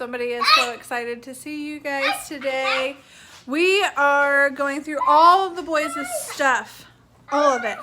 somebody is so excited to see you guys today. We are going through all of the boys' stuff. All of it.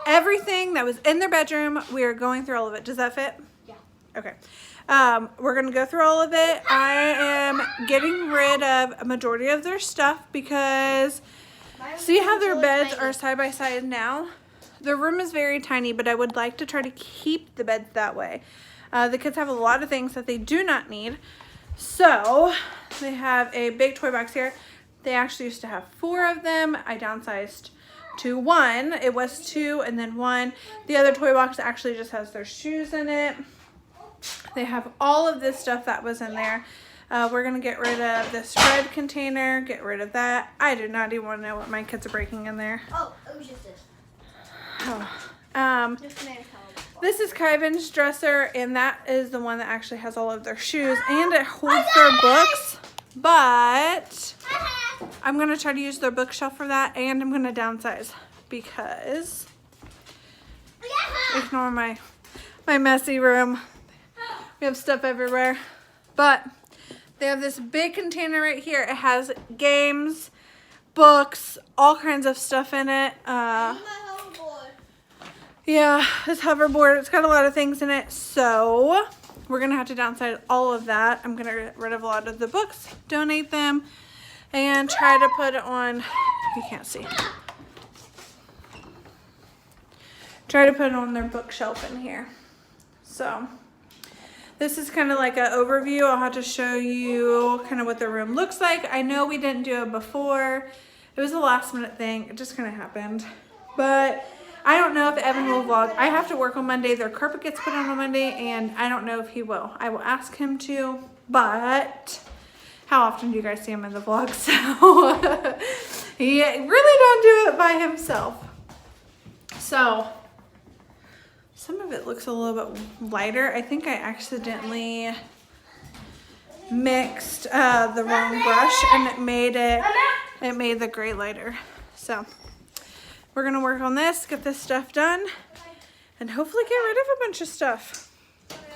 Everything that was in their bedroom, we are going through all of it. Does that fit? Yeah. Okay. We're going to go through all of it. I am getting rid of a majority of their stuff because see how their beds are side by side now? The room is very tiny, but I would like to try to keep the beds that way. The kids have a lot of things that they do not need. So they have a big toy box here. They actually used to have 4 of them. I downsized to 1. It was 2 and then 1. The other toy box actually just has their shoes in it. They have all of this stuff that was in there. We're going to get rid of this red container, get rid of that. I do not even want to know what my kids are breaking in there. Oh, it was just this. Oh. This is Kiyvann's dresser, and that is the one that actually has all of their shoes, and it holds their books, but I'm going to try to use their bookshelf for that, and I'm going to downsize because ignore my messy room. We have stuff everywhere, but they have this big container right here. It has games, books, all kinds of stuff in it. Yeah, this hoverboard, it's got a lot of things in it, so we're going to have to downsize all of that. I'm going to get rid of a lot of the books, donate them, and try to put it on, you can't see, try to put it on their bookshelf in here. So this is kind of like an overview. I'll have to show you kind of what the room looks like. I know we didn't do it before. It was a last minute thing. It just kind of happened. But I don't know if Evan will vlog. I have to work on Monday. Their carpet gets put on Monday, and I don't know if he will. I will ask him to, but how often do you guys see him in the vlog? So he really don't do it by himself. So some of it looks a little bit lighter. I think I accidentally mixed the wrong brush, and it made the gray lighter. So we're gonna work on this, get this stuff done, and hopefully get rid of a bunch of stuff.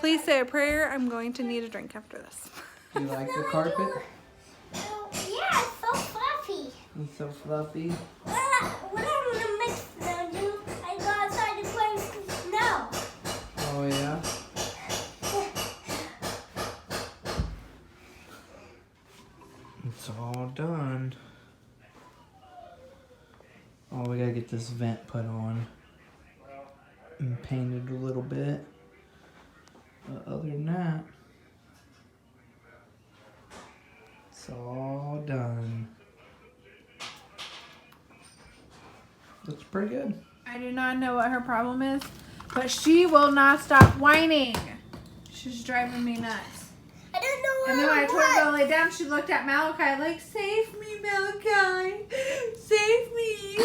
Please say a prayer. I'm going to need a drink after this. You like the carpet? Yeah, it's so fluffy. It's so fluffy. When I'm gonna mix them, I go outside to play with snow. Oh yeah? It's all done. Oh, we gotta get this vent put on and painted a little bit. But other than that, it's all done. Looks pretty good. I do not know what her problem is, but she will not stop whining. She's driving me nuts. I don't know what And then when I told her to go lay down, she looked at Malaikhii like, save me, Malaikhii. Save me.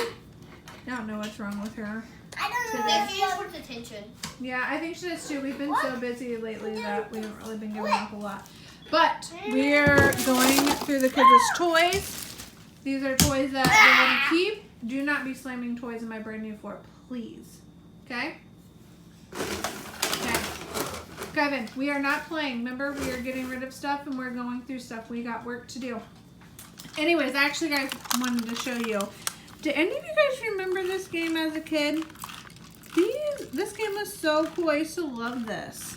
I don't know what's wrong with her. I don't know. Today. She just wants attention. Yeah, I think she does too. We've been so busy lately that we haven't really been giving up a lot. But we're going through the kids' toys. These are toys that they want to keep. Do not be slamming toys in my brand new floor, please. Okay? Okay. Kiyvann, we are not playing. Remember, we are getting rid of stuff and we're going through stuff. We got work to do. Anyways, I actually guys wanted to show you. Do any of you guys remember this game as a kid? This game was so cool. I used to love this.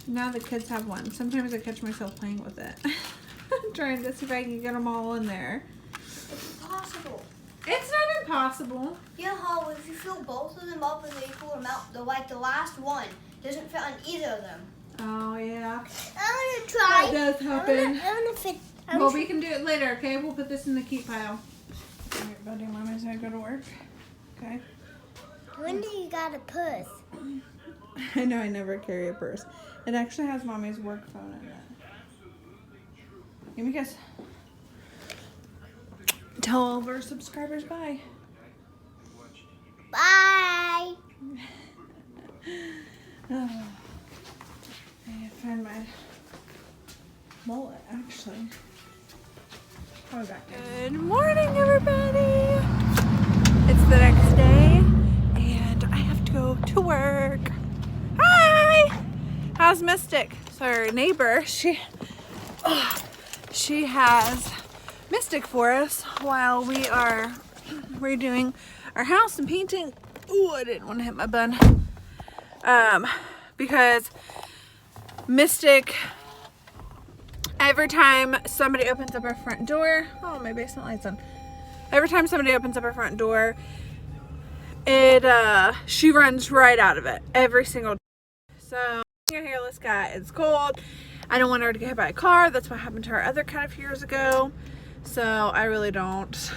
Now the kids have one. Sometimes I catch myself playing with it. I'm trying to see if I can get them all in there. It's impossible. It's not impossible. You know how if you fill both of them up and then you pull them out, the last one doesn't fit on either of them. Oh, yeah. I want to try. That does happen. I want to fit. Well, we can do it later, okay? We'll put this in the keep pile. All right, buddy, Mommy's gonna go to work. Okay. When do you got a purse? I know I never carry a purse. It actually has Mommy's work phone in it. Give me a kiss. Tell all of our subscribers bye. Bye. Oh, I find my mullet actually. Oh, good morning, everybody. It's the next day, and I have to go to work. Hi. How's Mystic? So our neighbor, she she has Mystic for us while we are redoing our house and painting. Ooh, I didn't want to hit my bun. Because Mystic, every time somebody opens up our front door, oh, my basement light's on. Every time somebody opens up our front door, she runs right out of it every single time. So, your hairless cat, it's cold. I don't want her to get hit by a car. That's what happened to our other cat a few years ago. So I really don't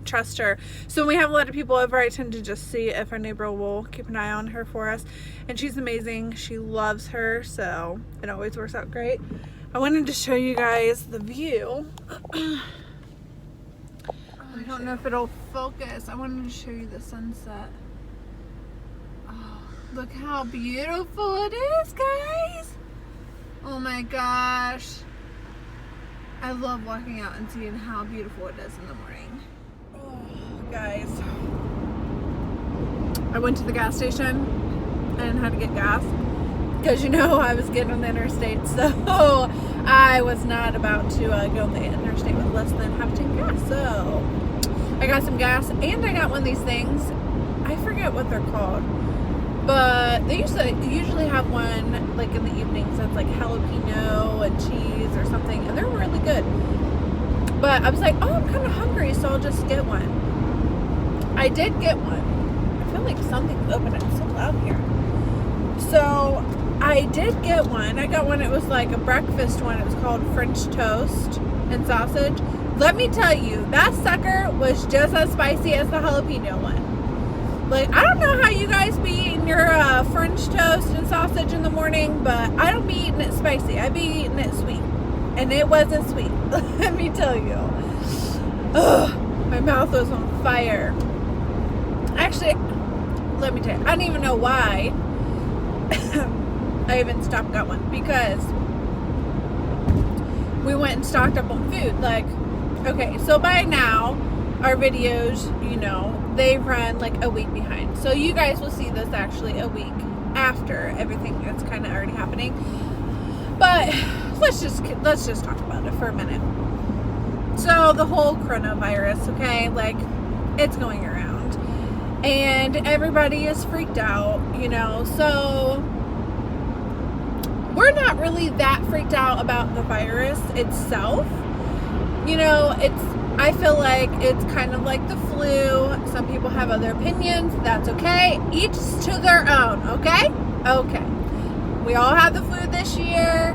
trust her. So when we have a lot of people over, I tend to just see if our neighbor will keep an eye on her for us. And she's amazing. She loves her, so it always works out great. I wanted to show you guys the view. I don't know if it'll focus. I wanted to show you the sunset. Oh, look how beautiful it is, guys. Oh my gosh. I love walking out and seeing how beautiful it is in the morning. Oh, guys. I went to the gas station and had to get gas. Because you know I was getting on the interstate, so I was not about to go on the interstate with less than half a tank gas. So I got some gas and I got one of these things. I forget what they're called. But they usually have one like in the evenings that's like jalapeno and cheese or something, and they're really good. But I was like, oh, I'm kind of hungry, so I'll just get one. I did get one. I feel like something's open. It's so loud here. So I did get one. I got one. It was like a breakfast one. It was called French toast and sausage. Let me tell you, that sucker was just as spicy as the jalapeno one. Like, I don't know how you guys be eating your French toast and sausage in the morning, but I don't be eating it spicy. I be eating it sweet. And it wasn't sweet. Let me tell you. Ugh, my mouth was on fire. Actually, let me tell you, I don't even know why I even stopped and got one. Because we went and stocked up on food. Like, okay, so by now, our videos, you know, they run like a week behind. So you guys will see this actually a week after everything that's kind of already happening. But let's just talk about it for a minute. So the whole coronavirus, okay, like it's going around and everybody is freaked out, you know. So we're not really that freaked out about the virus itself. You know, I feel like it's kind of like the flu. Some people have other opinions. That's okay. Each to their own, okay? Okay. We all had the flu this year.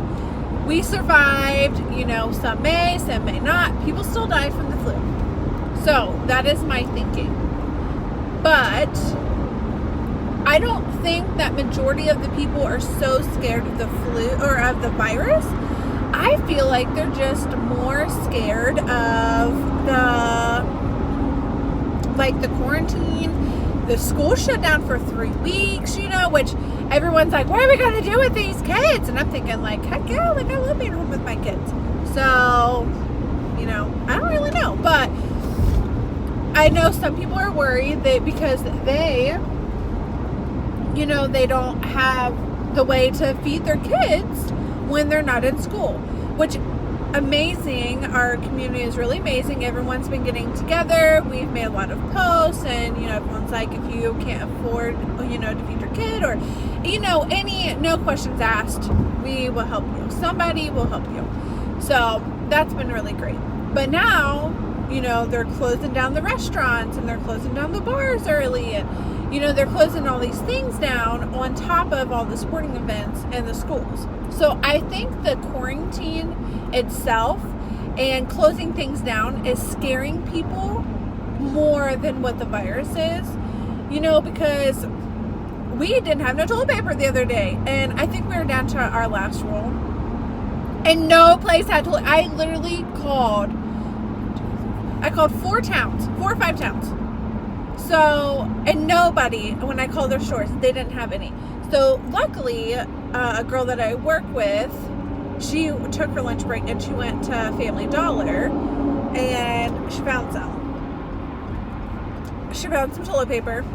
We survived. You know, some may not. People still die from the flu. So, that is my thinking. But I don't think that majority of the people are so scared of the flu or of the virus. I feel like they're just more scared of the quarantine. The school shut down for 3 weeks, you know, which everyone's like, what are we going to do with these kids? And I'm thinking like, heck yeah, like I love being home with my kids. So, you know, I don't really know. But I know some people are worried because they, you know, they don't have the way to feed their kids when they're not in school, which amazing. Our community is really amazing. Everyone's been getting together. We've made a lot of posts, and you know, everyone's like, if you can't afford, you know, to feed your kid, or you know, no questions asked, we will help you. Somebody will help you. So that's been really great. But now, you know, they're closing down the restaurants and they're closing down the bars early, and you know, they're closing all these things down on top of all the sporting events and the schools. So I think the quarantine itself and closing things down is scaring people more than what the virus is, you know, because we didn't have no toilet paper the other day, and I think we were down to our last roll, and no place had toilet. I literally called 4 or 5 towns. So, and nobody, when I called their stores, they didn't have any. So luckily, a girl that I work with, she took her lunch break and she went to Family Dollar and she found some. She found some toilet paper.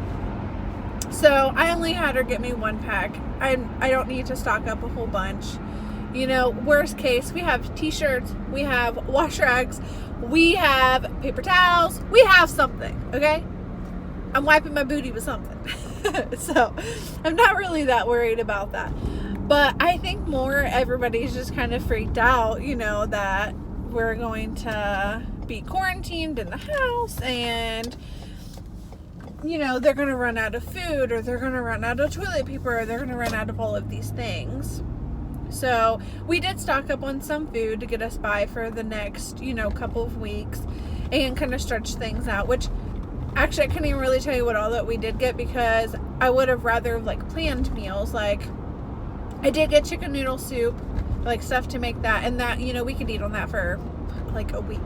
So I only had her get me 1 pack. I don't need to stock up a whole bunch. You know, worst case, we have t-shirts, we have wash rags, we have paper towels, we have something, okay? I'm wiping my booty with something. So I'm not really that worried about that. But I think more everybody's just kind of freaked out, you know, that we're going to be quarantined in the house and, you know, they're going to run out of food, or they're going to run out of toilet paper, or they're going to run out of all of these things. So we did stock up on some food to get us by for the next, you know, couple of weeks and kind of stretch things out, which actually I couldn't even really tell you what all that we did get, because I would have rather like planned meals. Like I did get chicken noodle soup, like stuff to make that, and that, you know, we could eat on that for like a week.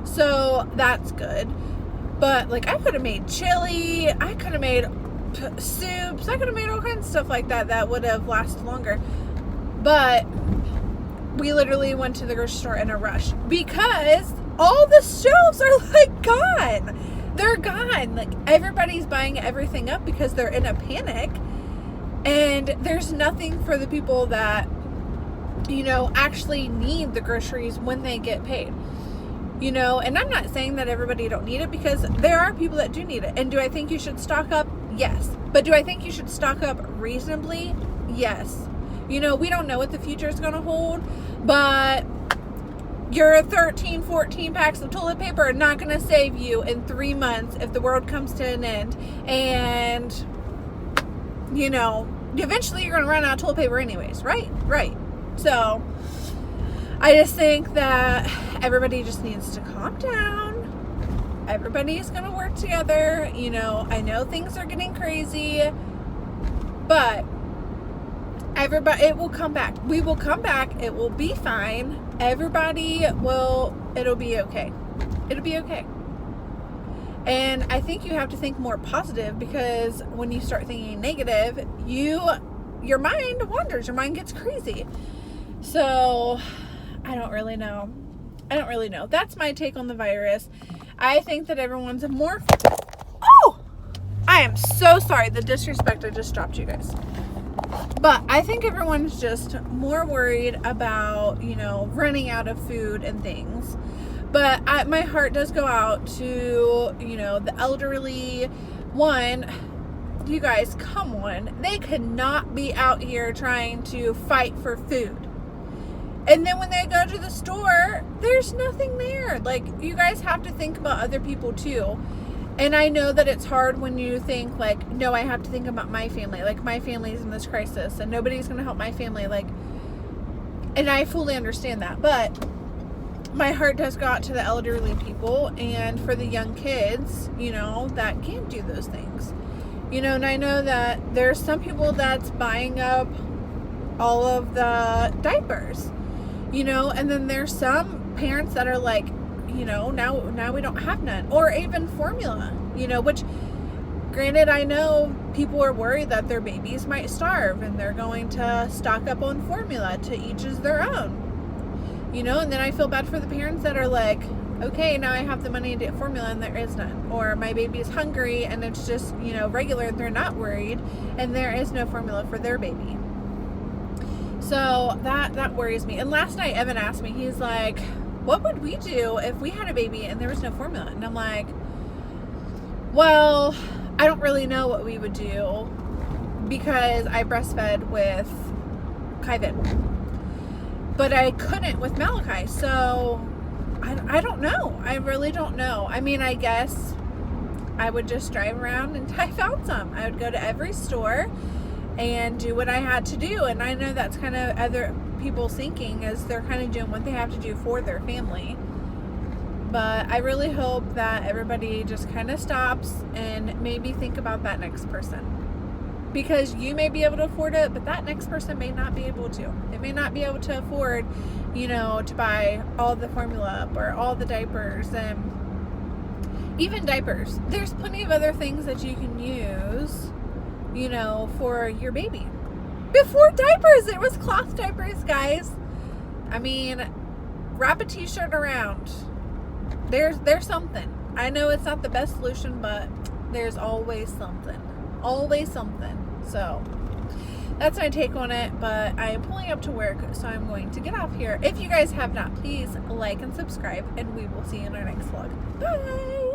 So that's good. But like I could have made chili, I could have made soups, I could have made all kinds of stuff like that that would have lasted longer. But we literally went to the grocery store in a rush because all the shelves are like gone. They're gone. Like everybody's buying everything up because they're in a panic, and there's nothing for the people that, you know, actually need the groceries when they get paid. You know, and I'm not saying that everybody don't need it, because there are people that do need it. And do I think you should stock up? Yes. But do I think you should stock up reasonably? Yes. You know, we don't know what the future is going to hold, but your 13, 14 packs of toilet paper are not going to save you in 3 months if the world comes to an end. And, you know, eventually you're going to run out of toilet paper anyways, right? Right. So I just think that everybody just needs to calm down. Everybody is going to work together. You know, I know things are getting crazy, but everybody, it will come back. We will come back. It will be fine. Everybody will, it'll be okay. It'll be okay. And I think you have to think more positive, because when you start thinking negative, your mind wanders, your mind gets crazy. So I don't really know. That's my take on the virus. I think that everyone's more, oh, I am so sorry. The disrespect I just dropped, you guys. But I think everyone's just more worried about, you know, running out of food and things. But my heart does go out to, you know, the elderly. One, you guys, come on. They could not be out here trying to fight for food. And then when they go to the store, there's nothing there. Like, you guys have to think about other people too. And I know that it's hard when you think like, no, I have to think about my family. Like, my family's in this crisis and nobody's going to help my family. Like, and I fully understand that. But my heart does go out to the elderly people and for the young kids, you know, that can't do those things. You know, and I know that there's some people that's buying up all of the diapers, you know, and then there's some parents that are like, you know, now we don't have none, or even formula, you know, which granted, I know people are worried that their babies might starve and they're going to stock up on formula, to each is their own, you know, and then I feel bad for the parents that are like, okay, now I have the money to get formula and there is none, or my baby is hungry and it's just, you know, regular, they're not worried and there is no formula for their baby. So that worries me. And last night Evan asked me, he's like, what would we do if we had a baby and there was no formula? And I'm like, well, I don't really know what we would do, because I breastfed with Kiyvann, but I couldn't with Malaikhii. So I don't know. I really don't know. I mean, I guess I would just drive around until I found some. I would go to every store and do what I had to do. And I know that's kind of other people thinking, is they're kind of doing what they have to do for their family. But I really hope that everybody just kind of stops and maybe think about that next person, because you may be able to afford it, but that next person may not be able to. They may not be able to afford, you know, to buy all the formula or all the diapers. And even diapers, there's plenty of other things that you can use, you know, for your baby. Before diapers, it was cloth diapers, guys. I mean, wrap a t-shirt around. There's something. I know it's not the best solution, but there's always something. Always something. So that's my take on it, but I am pulling up to work, so I'm going to get off here. If you guys have not, please like and subscribe, and we will see you in our next vlog. Bye!